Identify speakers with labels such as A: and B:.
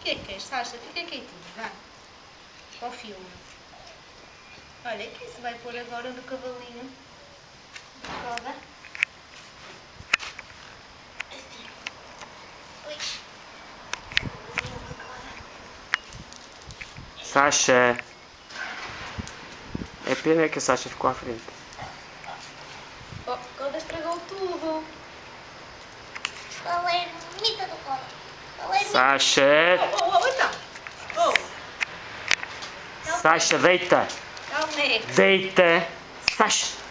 A: que é que queres, Sasha? Fica quietinho, vá. Para o filme. Olha, quem se vai pôr agora no cavalinho? Roda.
B: Sasha. É pena que a Sasha ficou à frente.
A: Oh, Coda estragou tudo.
C: Qual é a mita do Coda?
B: Sasha.
A: Então. Oh.
B: Sasha, deita.
A: Calma aí.
B: Deita. Sasha.